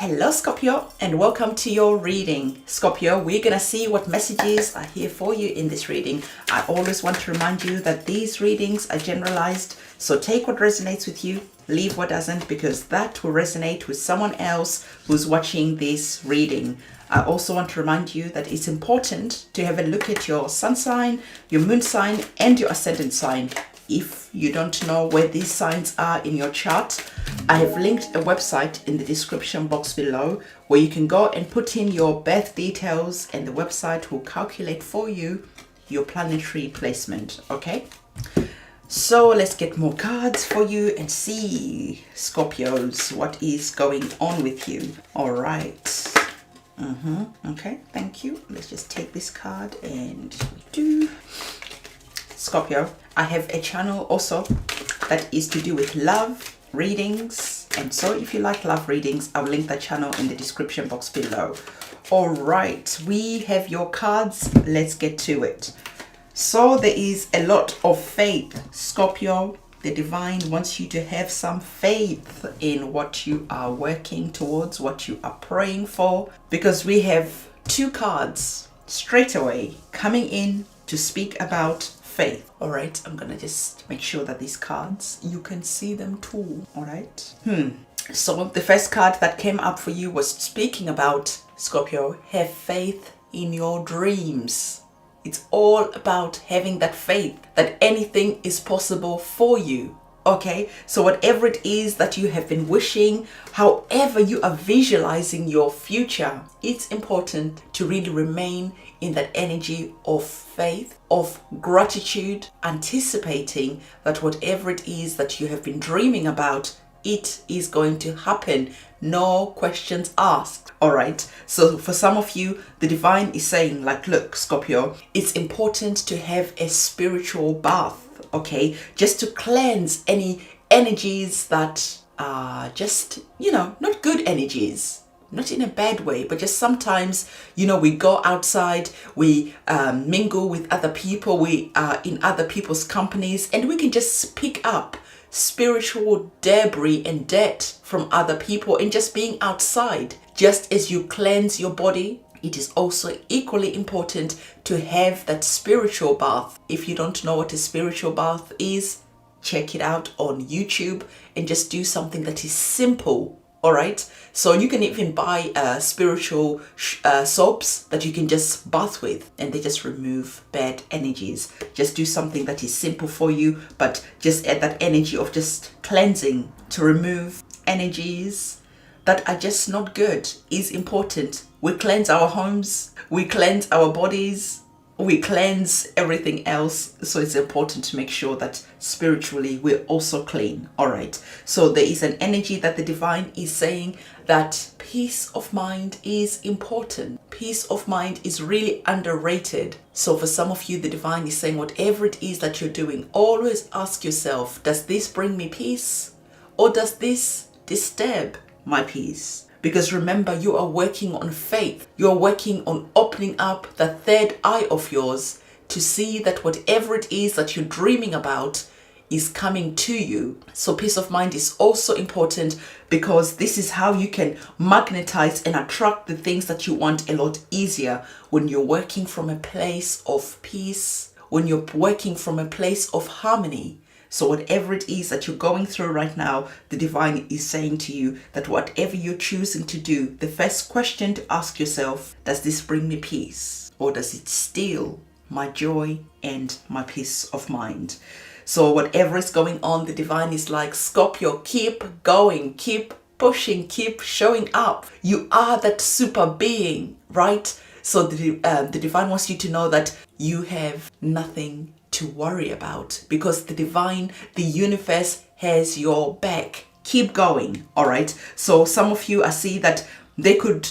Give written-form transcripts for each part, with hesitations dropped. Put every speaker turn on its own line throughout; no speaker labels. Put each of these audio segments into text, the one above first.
Hello Scorpio, and welcome to your reading. Scorpio, we're gonna see what messages are here for you in this reading. I always want to remind you that these readings are generalized, so take what resonates with you, leave what doesn't, because that will resonate with someone else who's watching this reading. I also want to remind you that it's important to have a look at your sun sign, your moon sign, and your ascendant sign. If you don't know where these signs are in your chart, I have linked a website in the description box below where you can go and put in your birth details, and the website will calculate for you your planetary placement. Okay, so let's get more cards for you and see, Scorpios, what is going on with you. All right. Okay, thank you. Let's just take this card and do. Scorpio, I have a channel also that is to do with love readings, and so if you like love readings, I'll link that channel in the description box below. All right, we have your cards. Let's get to it. So there is a lot of faith, Scorpio. The divine wants you to have some faith in what you are working towards, what you are praying for, because we have two cards straight away coming in to speak about faith. All right, I'm gonna just make sure that these cards, you can see them too. All right. So the first card that came up for you was speaking about, Scorpio, have faith in your dreams. It's all about having that faith that anything is possible for you. Okay, so whatever it is that you have been wishing, however you are visualizing your future, it's important to really remain in that energy of faith, of gratitude, anticipating that whatever it is that you have been dreaming about, it is going to happen. No questions asked. All right, so for some of you, the divine is saying, like, look, Scorpio, it's important to have a spiritual bath. Okay, just to cleanse any energies that are just, not good energies, not in a bad way, but just sometimes, we go outside, we mingle with other people, we are in other people's companies, and we can just pick up spiritual debris and dirt from other people, and just being outside. Just as you cleanse your body, it is also equally important to have that spiritual bath. If you don't know what a spiritual bath is, check it out on YouTube and just do something that is simple. All right, so you can even buy spiritual soaps that you can just bath with, and they just remove bad energies. Just do something that is simple for you, but just add that energy of just cleansing to remove energies that are just not good is important. We cleanse our homes, we cleanse our bodies, we cleanse everything else. So it's important to make sure that spiritually we're also clean. All right, so there is an energy that the divine is saying that peace of mind is important. Peace of mind is really underrated. So for some of you, the divine is saying, whatever it is that you're doing, always ask yourself, does this bring me peace, or does this disturb my peace? Because remember, you are working on faith. You're working on opening up the third eye of yours to see that whatever it is that you're dreaming about is coming to you. So peace of mind is also important, because this is how you can magnetize and attract the things that you want a lot easier when you're working from a place of peace, when you're working from a place of harmony. So whatever it is that you're going through right now, the divine is saying to you that whatever you're choosing to do, the first question to ask yourself, does this bring me peace, or does it steal my joy and my peace of mind? So whatever is going on, the divine is like, Scorpio, keep going, keep pushing, keep showing up. You are that super being, right? So the divine wants you to know that you have nothing to worry about, because the divine, the universe has your back. Keep going. All right, so some of you, I see that there could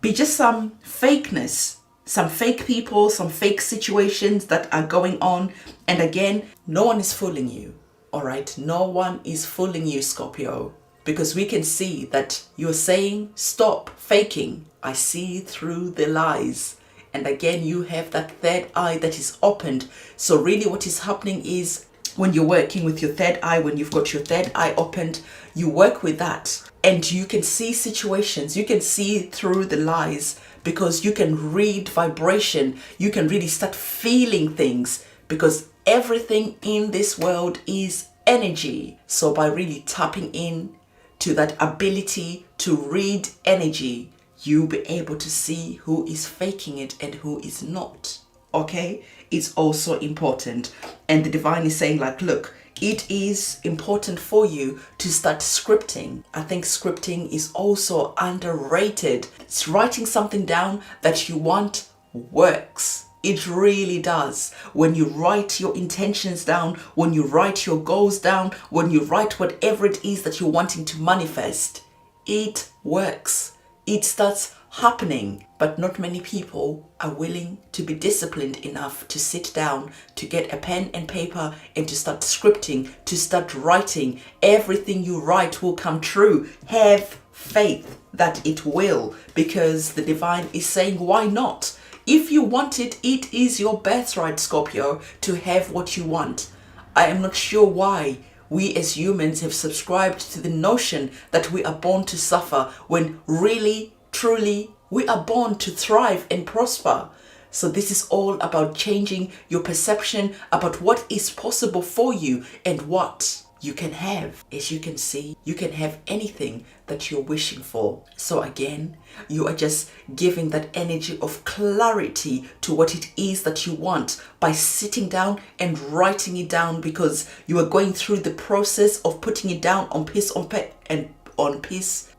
be just some fakeness, some fake people, some fake situations that are going on, and again, no one is fooling you. All right, no one is fooling you, Scorpio, because we can see that you're saying, stop faking, I see through the lies. And again, you have that third eye that is opened. So really what is happening is when you're working with your third eye, when you've got your third eye opened, you work with that and you can see situations, you can see through the lies because you can read vibration, you can really start feeling things because everything in this world is energy. So by really tapping in to that ability to read energy, you'll be able to see who is faking it and who is not. Okay, it's also important. And the divine is saying like, look, it is important for you to start scripting. I think scripting is also underrated. It's writing something down that you want works. It really does. When you write your intentions down, when you write your goals down, when you write whatever it is that you're wanting to manifest, it works. It starts happening. But not many people are willing to be disciplined enough to sit down, to get a pen and paper and to start scripting, to start writing. Everything you write will come true. Have faith that it will, because the divine is saying, why not? If you want it, it is your birthright, Scorpio, to have what you want. I am not sure why we as humans have subscribed to the notion that we are born to suffer when really, truly, we are born to thrive and prosper. So this is all about changing your perception about what is possible for you and what you can have. As you can see, you can have anything that you're wishing for. So again, you are just giving that energy of clarity to what it is that you want by sitting down and writing it down, because you are going through the process of putting it down on a piece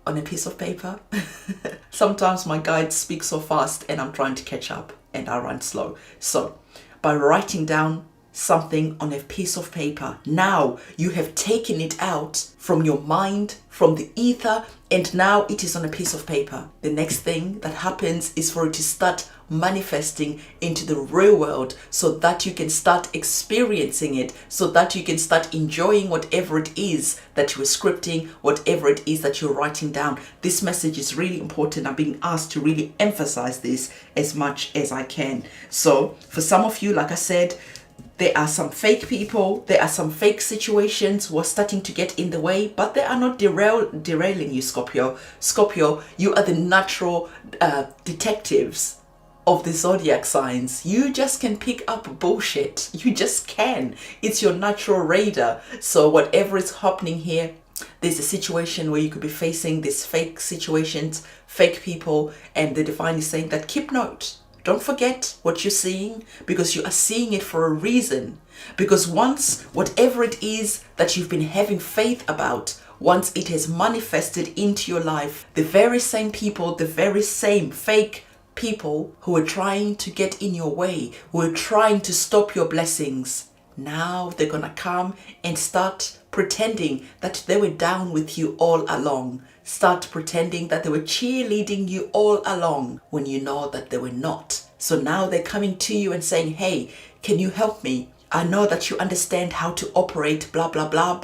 of paper. Sometimes my guides speak so fast and I'm trying to catch up and I run slow. So by writing down something on a piece of paper, now you have taken it out from your mind, from the ether, and now it is on a piece of paper. The next thing that happens is for it to start manifesting into the real world, so that you can start experiencing it, so that you can start enjoying whatever it is that you're scripting, whatever it is that you're writing down. This message is really important. I'm being asked to really emphasize this as much as I can. So for some of you, like I said, there are some fake people, there are some fake situations who are starting to get in the way, but they are not derailing you, Scorpio. Scorpio, you are the natural detectives of the zodiac signs. You just can pick up bullshit. You just can. It's your natural radar. So whatever is happening here, there's a situation where you could be facing these fake situations, fake people, and the divine is saying that keep note. Don't forget what you're seeing, because you are seeing it for a reason. Because once whatever it is that you've been having faith about, once it has manifested into your life, the very same people, the very same fake people who are trying to get in your way, who are trying to stop your blessings, now they're gonna come and start pretending that they were down with you all along. Start pretending that they were cheerleading you all along when you know that they were not. So now they're coming to you and saying, hey, can you help me? I know that you understand how to operate blah, blah, blah.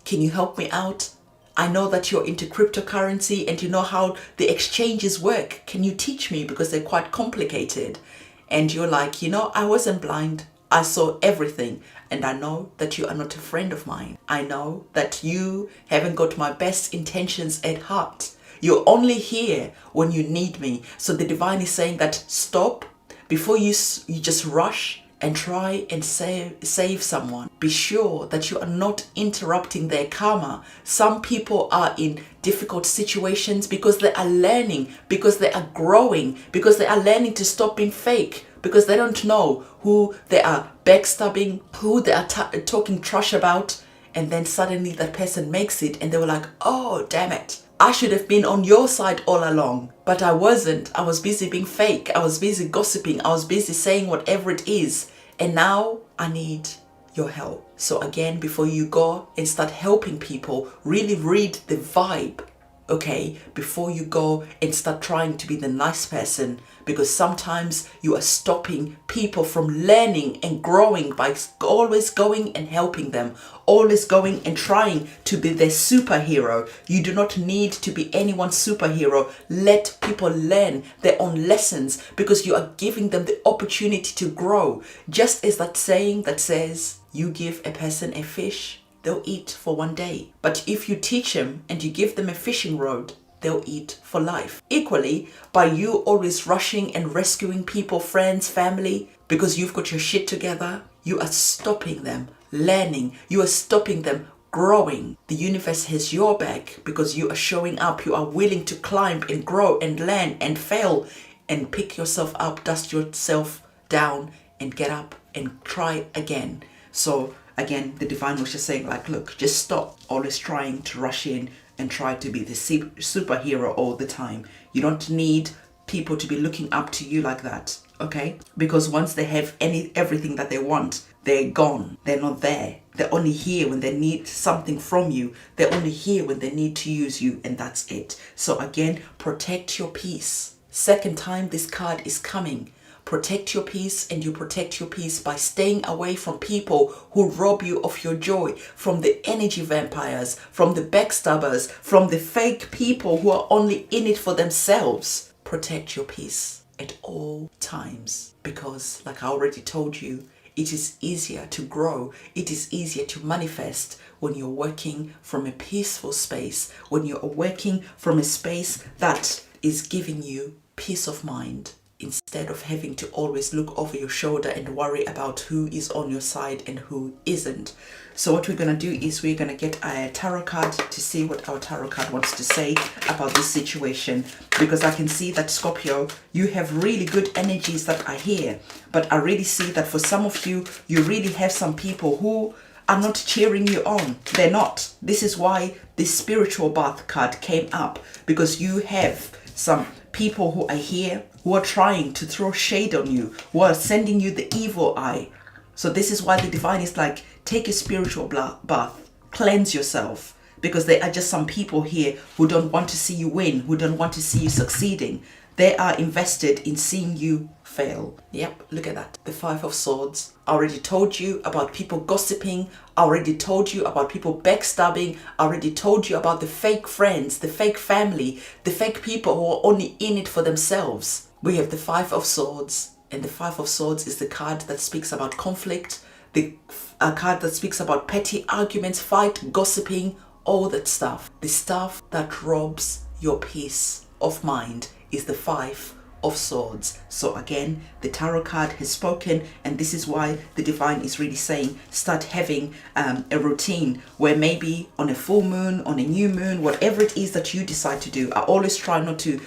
Can you help me out? I know that you're into cryptocurrency and you know how the exchanges work. Can you teach me? Because they're quite complicated. And you're like, you know, I wasn't blind. I saw everything. And I know that you are not a friend of mine. I know that you haven't got my best intentions at heart. You're only here when you need me. So the divine is saying that stop before you just rush and try and save someone. Be sure that you are not interrupting their karma. Some people are in difficult situations because they are learning, because they are growing, because they are learning to stop being fake, because they don't know who they are backstabbing, who they are talking trash about, and then suddenly that person makes it and they were like, oh, damn it. I should have been on your side all along, but I wasn't. I was busy being fake. I was busy gossiping. I was busy saying whatever it is. And now I need your help. So again, before you go and start helping people, really read the vibe, okay? Before you go and start trying to be the nice person, because sometimes you are stopping people from learning and growing by always going and helping them, always going and trying to be their superhero. You do not need to be anyone's superhero. Let people learn their own lessons, because you are giving them the opportunity to grow. Just as that saying that says, You give a person a fish, they'll eat for one day. But if you teach them and you give them a fishing rod, they'll eat for life. Equally, by you always rushing and rescuing people, friends, family, because you've got your shit together, you are stopping them learning. You are stopping them growing. The universe has your back because you are showing up. You are willing to climb and grow and learn and fail and pick yourself up, dust yourself down and get up and try again. So again, the divine was just saying like, look, just stop always trying to rush in and try to be the superhero all the time. You don't need people to be looking up to you like that, okay? Because once they have everything that they want, they're gone. They're not there. They're only here when they need something from you. They're only here when they need to use you, and that's it. So again, protect your peace. Second time this card is coming. Protect your peace, and you protect your peace by staying away from people who rob you of your joy, from the energy vampires, from the backstabbers, from the fake people who are only in it for themselves. Protect your peace at all times, because like I already told you, it is easier to grow, it is easier to manifest when you're working from a peaceful space, when you're working from a space that is giving you peace of mind, instead of having to always look over your shoulder and worry about who is on your side and who isn't. So what we're going to do is we're going to get a tarot card to see what our tarot card wants to say about this situation, because I can see that, Scorpio, you have really good energies that are here, but I really see that for some of you, you really have some people who are not cheering you on. They're not. This is why this spiritual bath card came up, because you have some people who are here who are trying to throw shade on you, who are sending you the evil eye. So this is why the divine is like, take a spiritual bath, cleanse yourself, because there are just some people here who don't want to see you win, who don't want to see you succeeding. They are invested in seeing you fail. Yep, look at that. The Five of Swords. I already told you about people gossiping. I already told you about people backstabbing. I already told you about the fake friends, the fake family, the fake people who are only in it for themselves. We have the Five of Swords, and the Five of Swords is the card that speaks about conflict, the card that speaks about petty arguments, fight, gossiping, all that stuff. The stuff that robs your peace of mind is the Five of Swords. So again, the tarot card has spoken, and this is why the divine is really saying start having a routine where maybe on a full moon, on a new moon, whatever it is that you decide to do. I always try not to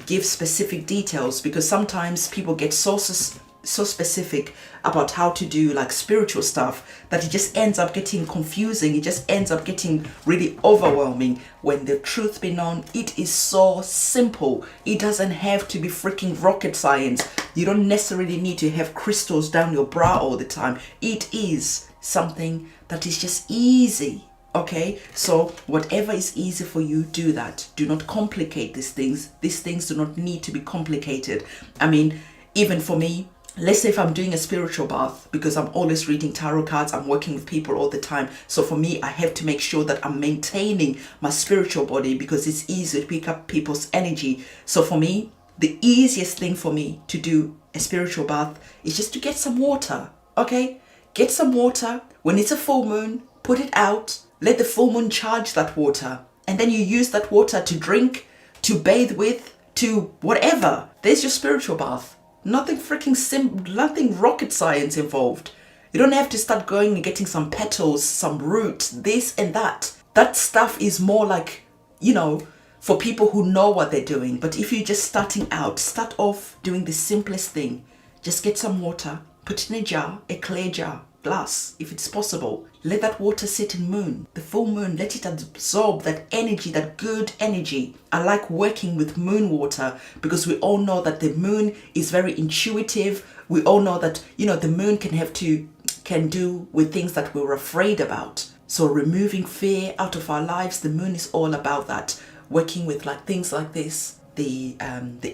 give specific details, because sometimes people get so specific about how to do like spiritual stuff that it just ends up getting confusing. It just ends up getting really overwhelming. When the truth be known, it is so simple. It doesn't have to be freaking rocket science. You don't necessarily need to have crystals down your bra all the time. It is something that is just easy. Okay, so whatever is easy for you, do that. Do not complicate these things. These things do not need to be complicated. I mean, even for me, let's say if I'm doing a spiritual bath, because I'm always reading tarot cards, I'm working with people all the time. So for me, I have to make sure that I'm maintaining my spiritual body, because it's easy to pick up people's energy. So for me, the easiest thing for me to do a spiritual bath is just to get some water, okay? Get some water. When it's a full moon, put it out. Let the full moon charge that water. And then you use that water to drink, to bathe with, to whatever. There's your spiritual bath. Nothing freaking nothing rocket science involved. You don't have to start going and getting some petals, some roots, this and that. That stuff is more like, you know, for people who know what they're doing. But if you're just starting out, start off doing the simplest thing. Just get some water, put it in a jar, a clear jar, glass, if it's possible. Let that water sit in moon, the full moon, let it absorb that energy, that good energy. I like working with moon water, because we all know that the moon is very intuitive. We all know that, you know, the moon can do with things that we're afraid about. So removing fear out of our lives, the moon is all about that. Working with like things like this, the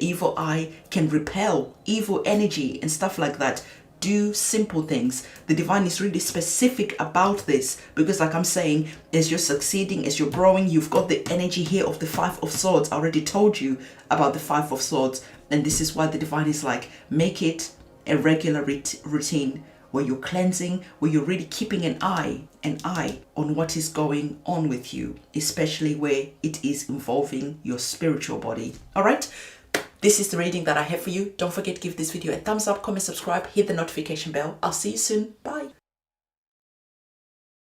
evil eye can repel evil energy and stuff like that. Do simple things. The divine is really specific about this, because like I'm saying, as you're succeeding, as you're growing, you've got the energy here of the Five of Swords. I already told you about the Five of Swords, and this is why the divine is like, make it a regular routine where you're cleansing, where you're really keeping an eye on what is going on with you, especially where it is involving your spiritual body. All right. This is the reading that I have for you. Don't forget to give this video a thumbs up, comment, subscribe, hit the notification bell. I'll see you soon. Bye.